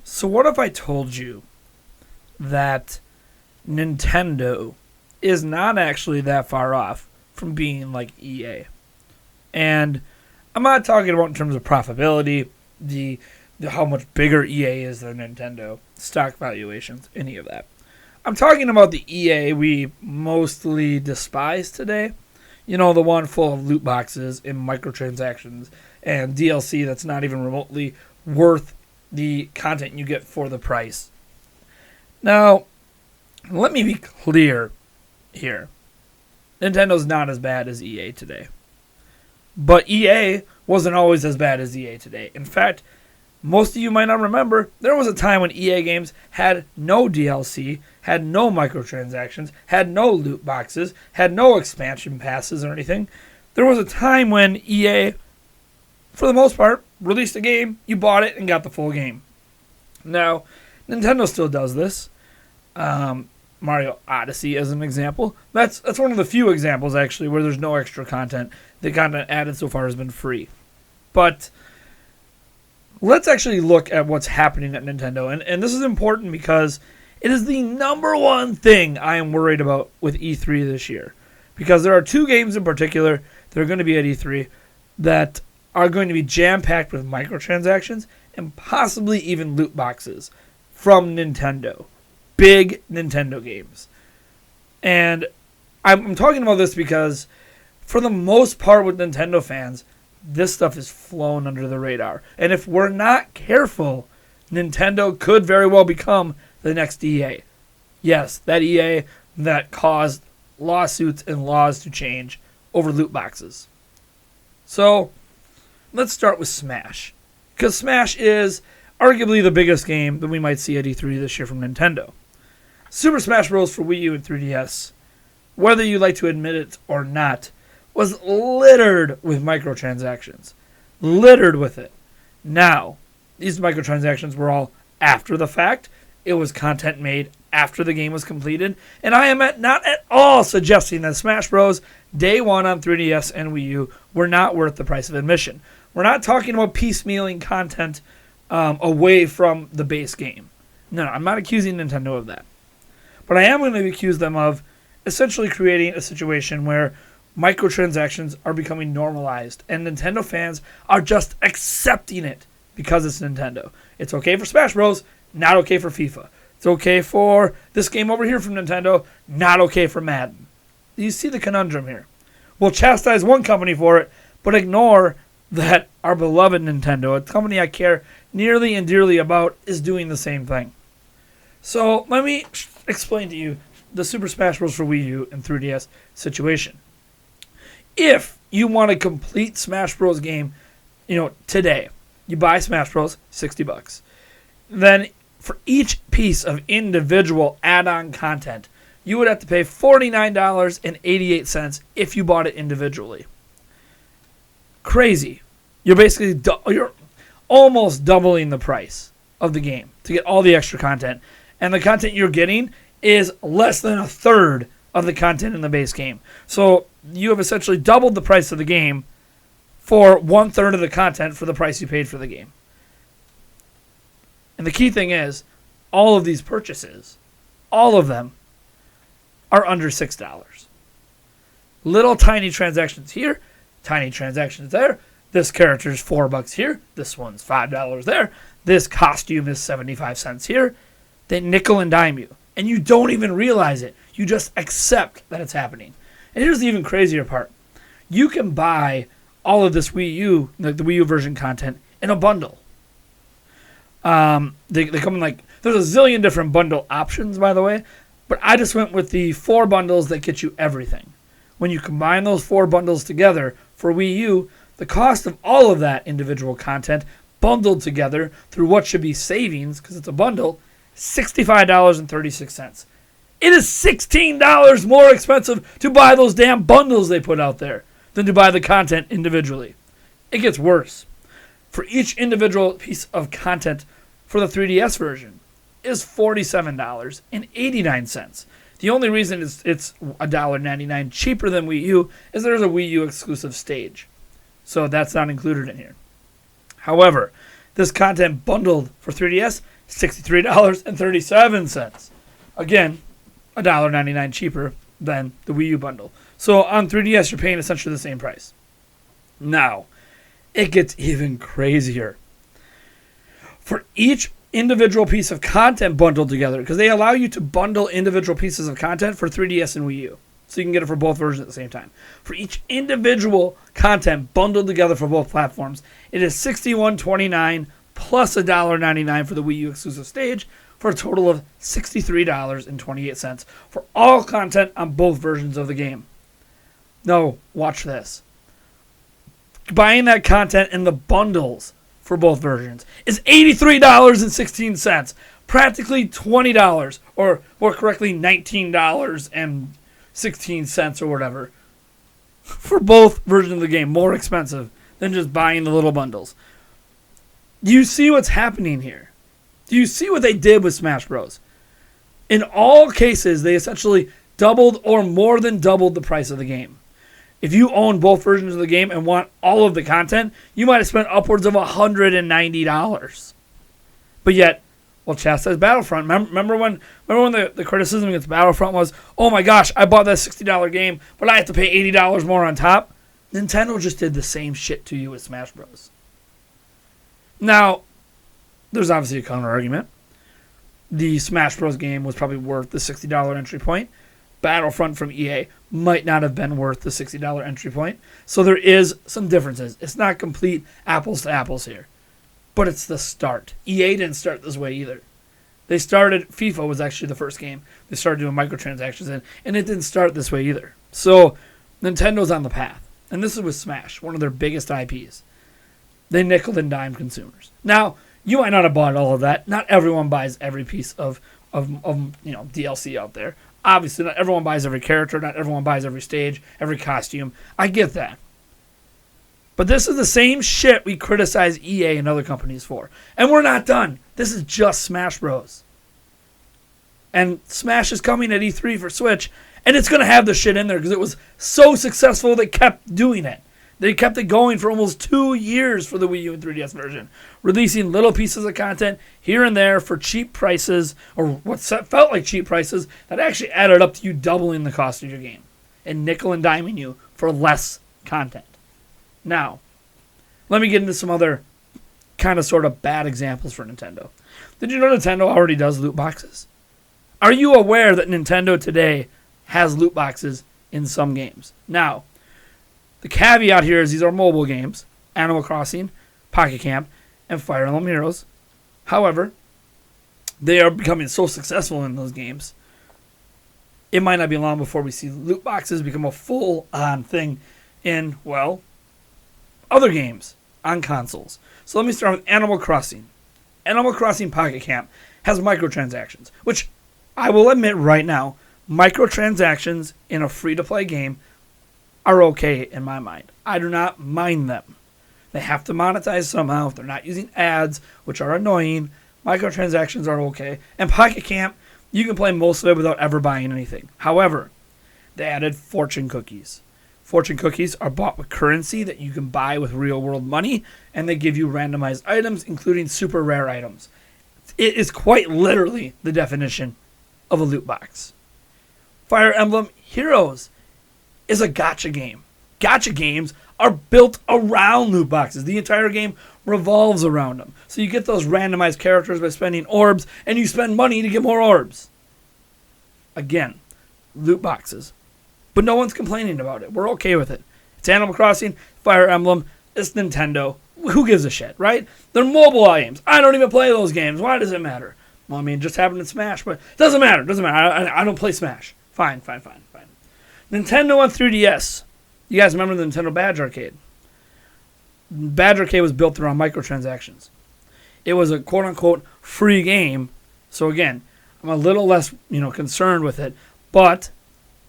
So what if I told you that Nintendo is not actually that far off from being like EA? And I'm not talking about in terms of profitability, the how much bigger EA is than Nintendo, stock valuations, any of that. I'm talking about the EA we mostly despise today. You know, the one full of loot boxes and microtransactions and DLC that's not even remotely worth the content you get for the price. Now, let me be clear here. Nintendo's not as bad as EA today. But EA wasn't always as bad as EA today. In fact, most of you might not remember, there was a time when EA games had no DLC, had no microtransactions, had no loot boxes, had no expansion passes or anything. There was a time when EA, for the most part, released a game, you bought it, and got the full game. Now, Nintendo still does this. Mario Odyssey as an example. That's one of the few examples, actually, where there's no extra content. The content added so far has been free. But let's actually look at what's happening at Nintendo. And this is important because it is the number one thing I am worried about with E3 this year. Because there are two games in particular that are going to be at E3 that are going to be jam-packed with microtransactions and possibly even loot boxes from Nintendo. Big Nintendo games. And I'm talking about this because for the most part with Nintendo fans, this stuff is flown under the radar. And if we're not careful, Nintendo could very well become the next EA. Yes, that EA that caused lawsuits and laws to change over loot boxes. So, let's start with Smash. Because Smash is arguably the biggest game that we might see at E3 this year from Nintendo. Super Smash Bros. For Wii U and 3DS, whether you like to admit it or not, was littered with microtransactions. Littered with it. Now, these microtransactions were all after the fact. It was content made after the game was completed. And I am not at all suggesting that Smash Bros. Day one on 3DS and Wii U were not worth the price of admission. We're not talking about piecemealing content away from the base game. No, I'm not accusing Nintendo of that. But I am going to accuse them of essentially creating a situation where microtransactions are becoming normalized and Nintendo fans are just accepting it because it's Nintendo. It's okay for Smash Bros., not okay for FIFA. It's okay for this game over here from Nintendo, not okay for Madden. You see the conundrum here. We'll chastise one company for it, but ignore that our beloved Nintendo, a company I care nearly and dearly about, is doing the same thing. So let me explain to you the Super Smash Bros. For Wii U and 3DS situation. If you want a complete Smash Bros. Game, today, you buy Smash Bros. $60. Then for each piece of individual add-on content, you would have to pay $49.88 if you bought it individually. Crazy. You're almost doubling the price of the game to get all the extra content. And the content you're getting is less than a third of the content in the base game. So you have essentially doubled the price of the game for 1/3 of the content for the price you paid for the game. And the key thing is, all of these purchases, all of them, are under $6. Little tiny transactions here, tiny transactions there. This character's $4 here. This one's $5 there. This costume is 75 cents here. They nickel and dime you. And you don't even realize it. You just accept that it's happening. And here's the even crazier part. You can buy all of this Wii U, the Wii U version content, in a bundle. They come in there's a zillion different bundle options, by the way. But I just went with the 4 bundles that get you everything. When you combine those 4 bundles together for Wii U, the cost of all of that individual content bundled together through what should be savings, because it's a bundle, $65.36. It is $16 more expensive to buy those damn bundles they put out there than to buy the content individually. It gets worse. For each individual piece of content for the 3DS version is $47.89. The only reason it's $1.99 cheaper than Wii U is there's a Wii U exclusive stage. So that's not included in here. However, This content bundled for 3DS, $63.37. Again, $1.99 cheaper than the Wii U bundle. So on 3DS, you're paying essentially the same price. Now, it gets even crazier. For each individual piece of content bundled together, because they allow you to bundle individual pieces of content for 3DS and Wii U. So you can get it for both versions at the same time. For each individual content bundled together for both platforms, it is $61.29 plus $1.99 for the Wii U exclusive stage, for a total of $63.28 for all content on both versions of the game. No, watch this. Buying that content in the bundles for both versions is $83.16, practically $20, or more correctly, $19.16 or whatever, for both versions of the game. More expensive than just buying the little bundles. Do you see what's happening here? Do you see what they did with Smash Bros? In all cases, they essentially doubled or more than doubled the price of the game. If you own both versions of the game and want all of the content, you might have spent upwards of $190. But yet, well, chastise Battlefront. Remember when the criticism against Battlefront was, oh my gosh, I bought that $60 game, but I have to pay $80 more on top? Nintendo just did the same shit to you with Smash Bros. Now, there's obviously a counter argument. The Smash Bros. Game was probably worth the $60 entry point. Battlefront from EA might not have been worth the $60 entry point. So there is some differences. It's not complete apples to apples here. But it's the start. EA didn't start this way either. They started, FIFA was actually the first game. They started doing microtransactions in, and it didn't start this way either. So Nintendo's on the path. And this is with Smash, one of their biggest IPs. They nickel and dime consumers. Now, you might not have bought all of that. Not everyone buys every piece of DLC out there. Obviously, not everyone buys every character. Not everyone buys every stage, every costume. I get that. But this is the same shit we criticize EA and other companies for. And we're not done. This is just Smash Bros. And Smash is coming at E3 for Switch, and it's going to have the shit in there because it was so successful they kept doing it. They kept it going for almost 2 years for the Wii U and 3DS version, releasing little pieces of content here and there for cheap prices, or what felt like cheap prices, that actually added up to you doubling the cost of your game and nickel and diming you for less content. Now, let me get into some other kind of sort of bad examples for Nintendo. Did you know Nintendo already does loot boxes? Are you aware that Nintendo today has loot boxes in some games? Now, the caveat here is these are mobile games, Animal Crossing, Pocket Camp, and Fire Emblem Heroes. However, they are becoming so successful in those games, it might not be long before we see loot boxes become a full-on thing in, well, other games on consoles. So let me start with Animal Crossing. Animal Crossing Pocket Camp has microtransactions, which I will admit right now, microtransactions in a free-to-play game are okay in my mind. I do not mind them. They have to monetize somehow if they're not using ads, which are annoying. Microtransactions are okay. And Pocket Camp, you can play most of it without ever buying anything. However, they added fortune cookies. Fortune cookies are bought with currency that you can buy with real-world money, and they give you randomized items, including super rare items. It is quite literally the definition of a loot box. Fire Emblem Heroes is a gacha game. Gacha games are built around loot boxes. The entire game revolves around them. So you get those randomized characters by spending orbs, and you spend money to get more orbs. Again, loot boxes. But no one's complaining about it. We're okay with it. It's Animal Crossing, Fire Emblem, it's Nintendo. Who gives a shit, right? They're mobile games. I don't even play those games. Why does it matter? Well, I mean, it just happened in Smash, but it doesn't matter. I don't play Smash. Fine. Nintendo on 3DS. You guys remember the Nintendo Badge Arcade? Badge Arcade was built around microtransactions. It was a quote-unquote free game. So again, I'm a little less, concerned with it. But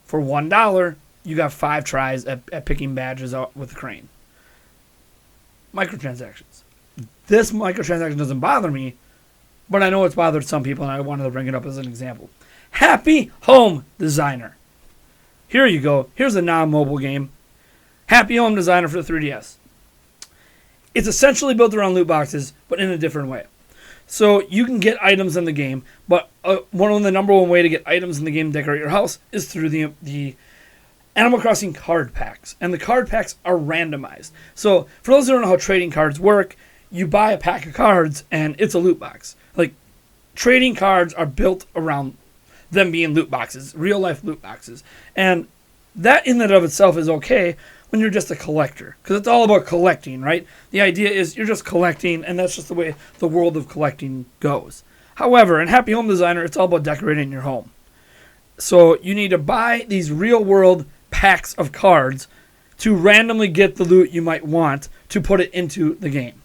for $1, you got 5 tries at picking badges out with the crane. Microtransactions. This microtransaction doesn't bother me, but I know it's bothered some people, and I wanted to bring it up as an example. Happy Home Designer. Here you go. Here's a non-mobile game. Happy Home Designer for the 3DS. It's essentially built around loot boxes, but in a different way. So you can get items in the game, but one of the number one way to get items in the game and decorate your house is through the Animal Crossing card packs. And the card packs are randomized. So for those who don't know how trading cards work, you buy a pack of cards and it's a loot box. Like, trading cards are built around them being loot boxes, real life loot boxes. And that in and of itself is okay when you're just a collector, because it's all about collecting, right? The idea is you're just collecting, and that's just the way the world of collecting goes. However, in Happy Home Designer, it's all about decorating your home. So you need to buy these real world packs of cards to randomly get the loot you might want to put it into the game.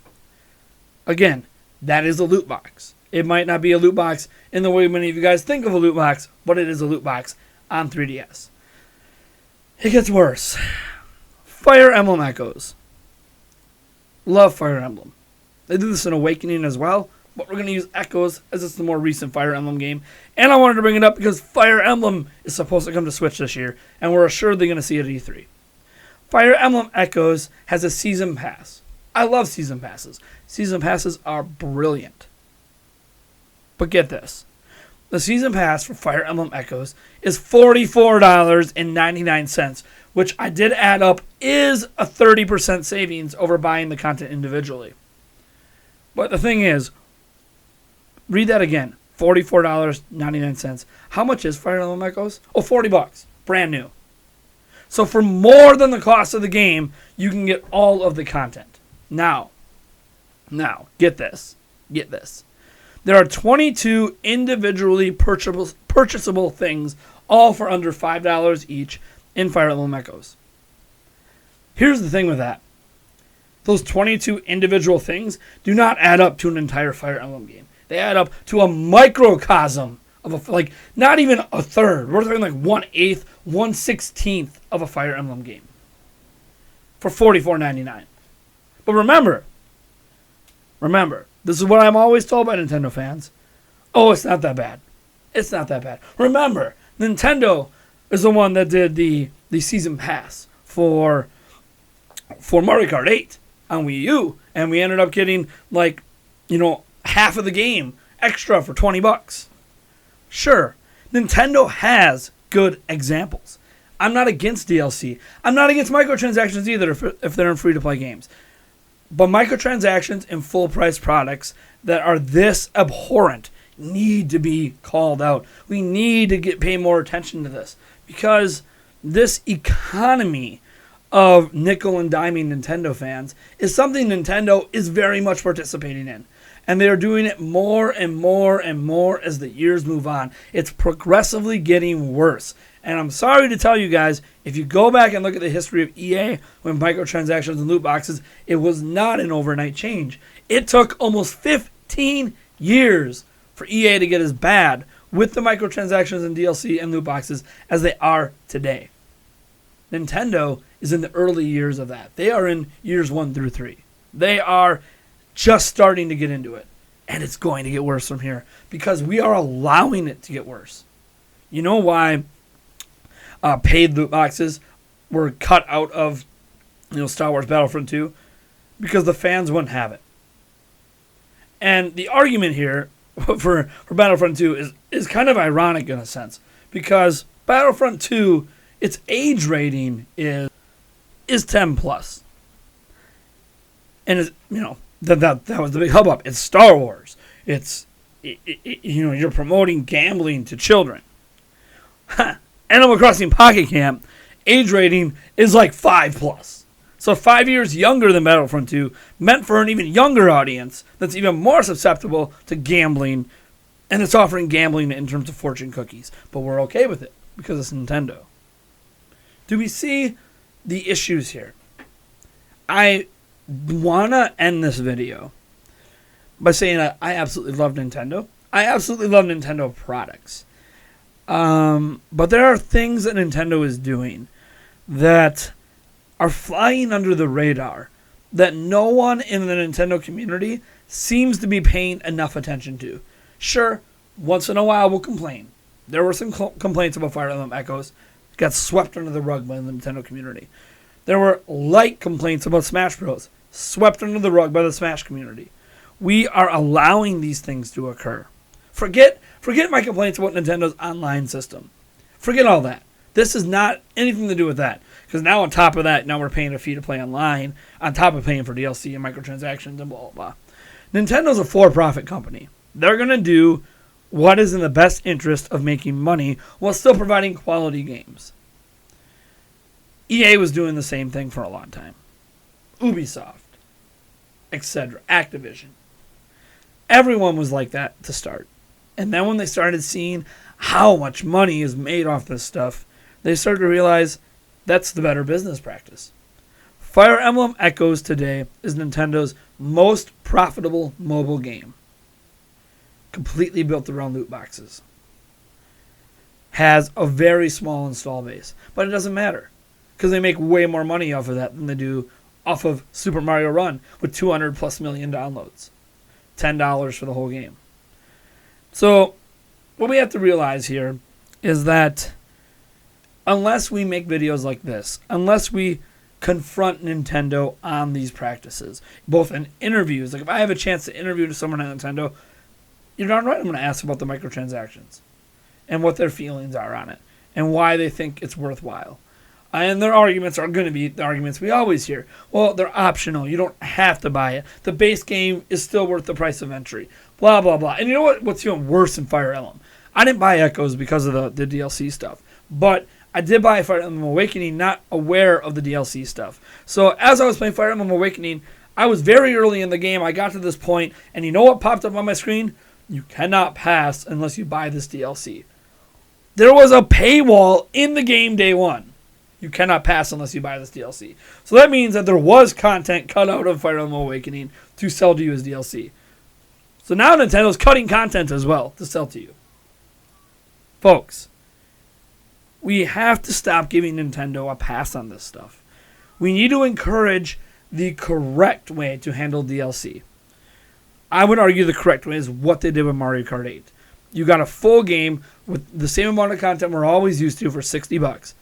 Again, that is a loot box. It might not be a loot box in the way many of you guys think of a loot box, but it is a loot box on 3DS. It gets worse. Fire Emblem Echoes. Love Fire Emblem. They did this in Awakening as well, but we're going to use Echoes as it's the more recent Fire Emblem game. And I wanted to bring it up because Fire Emblem is supposed to come to Switch this year, and we're assuredly going to see it at E3. Fire Emblem Echoes has a season pass. I love season passes. Season passes are brilliant. But get this. The season pass for Fire Emblem Echoes is $44.99, which I did add up is a 30% savings over buying the content individually. But the thing is, read that again, $44.99. How much is Fire Emblem Echoes? Oh, $40, brand new. So for more than the cost of the game, you can get all of the content. Now, get this. There are 22 individually purchasable things, all for under $5 each, in Fire Emblem Echoes. Here's the thing with that. Those 22 individual things do not add up to an entire Fire Emblem game. They add up to a microcosm of not even a third. We're talking like 1/8, 1/16 of a Fire Emblem game for $44.99. But remember, this is what I'm always told by Nintendo fans. Oh, it's not that bad. It's not that bad. Remember, Nintendo is the one that did the season pass for Mario Kart 8 on Wii U, and we ended up getting half of the game extra for $20. Sure, Nintendo has good examples. I'm not against DLC. I'm not against microtransactions either if they're in free-to-play games. But microtransactions and full-price products that are this abhorrent need to be called out. We need to pay more attention to this, because this economy of nickel and diming Nintendo fans is something Nintendo is very much participating in. And they are doing it more and more and more as the years move on. It's progressively getting worse. And I'm sorry to tell you guys, if you go back and look at the history of EA when microtransactions and loot boxes, it was not an overnight change. It took almost 15 years for EA to get as bad with the microtransactions and DLC and loot boxes as they are today. Nintendo is in the early years of that. They are in years 1 through 3. They are just starting to get into it. And it's going to get worse from here because we are allowing it to get worse. You know why paid loot boxes were cut out of Star Wars Battlefront 2? Because the fans wouldn't have it. And the argument here for Battlefront 2 is kind of ironic in a sense, because Battlefront 2, its age rating is 10 plus. And that was the big hubbub. It's Star Wars. You're promoting gambling to children. Animal Crossing Pocket Camp, age rating is like 5 plus. So 5 years younger than Battlefront 2, meant for an even younger audience that's even more susceptible to gambling, and it's offering gambling in terms of fortune cookies. But we're okay with it because it's Nintendo. Do we see the issues here? I want to end this video by saying that I absolutely love Nintendo. I absolutely love Nintendo products. But there are things that Nintendo is doing that are flying under the radar that no one in the Nintendo community seems to be paying enough attention to. Sure, once in a while we'll complain. There were some complaints about Fire Emblem Echoes. Got swept under the rug by the Nintendo community. There were light complaints about Smash Bros. swept under the rug by the Smash community. We are allowing these things to occur. Forget my complaints about Nintendo's online system. Forget all that. This is not anything to do with that. Because now on top of that, now we're paying a fee to play online, on top of paying for DLC and microtransactions and blah, blah, blah. Nintendo's a for-profit company. They're going to do what is in the best interest of making money while still providing quality games. EA was doing the same thing for a long time. Ubisoft, etc., Activision. Everyone was like that to start. And then when they started seeing how much money is made off this stuff, they started to realize that's the better business practice. Fire Emblem Echoes today is Nintendo's most profitable mobile game. Completely built around loot boxes. Has a very small install base. But it doesn't matter. Because they make way more money off of that than they do off of Super Mario Run with 200 plus million downloads. $10 for the whole game. So, what we have to realize here is that unless we make videos like this, unless we confront Nintendo on these practices, both in interviews, like if I have a chance to interview someone at Nintendo, you're darn right I'm going to ask about the microtransactions and what their feelings are on it and why they think it's worthwhile. And their arguments are going to be the arguments we always hear. Well, they're optional. You don't have to buy it. The base game is still worth the price of entry. Blah, blah, blah. And you know what's even worse than Fire Emblem? I didn't buy Echoes because of the DLC stuff. But I did buy Fire Emblem Awakening not aware of the DLC stuff. So as I was playing Fire Emblem Awakening, I was very early in the game. I got to this point, and you know what popped up on my screen? You cannot pass unless you buy this DLC. There was a paywall in the game day one. You cannot pass unless you buy this DLC. So that means that there was content cut out of Fire Emblem Awakening to sell to you as DLC. So now Nintendo's cutting content as well to sell to you. Folks, we have to stop giving Nintendo a pass on this stuff. We need to encourage the correct way to handle DLC. I would argue the correct way is what they did with Mario Kart 8. You got a full game with the same amount of content we're always used to for $60.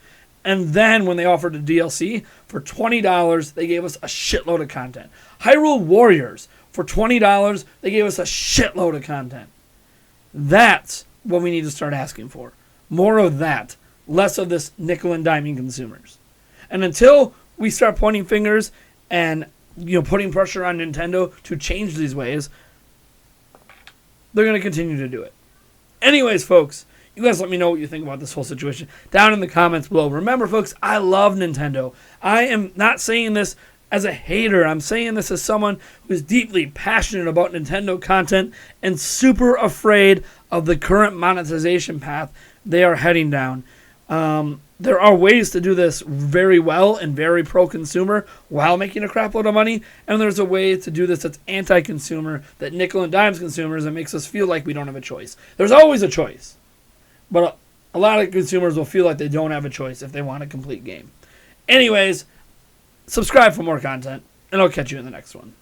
And then when they offered a DLC for $20, they gave us a shitload of content. Hyrule Warriors, for $20, they gave us a shitload of content. That's what we need to start asking for. More of that. Less of this nickel and diming consumers. And until we start pointing fingers and putting pressure on Nintendo to change these ways, they're going to continue to do it. Anyways, folks, you guys let me know what you think about this whole situation down in the comments below. Remember, folks, I love Nintendo. I am not saying this as a hater. I'm saying this as someone who is deeply passionate about Nintendo content and super afraid of the current monetization path they are heading down. There are ways to do this very well and very pro-consumer while making a crap load of money, and there's a way to do this that's anti-consumer, that nickel and dimes consumers, and makes us feel like we don't have a choice. There's always a choice, but a lot of consumers will feel like they don't have a choice if they want a complete game. Anyways, subscribe for more content, and I'll catch you in the next one.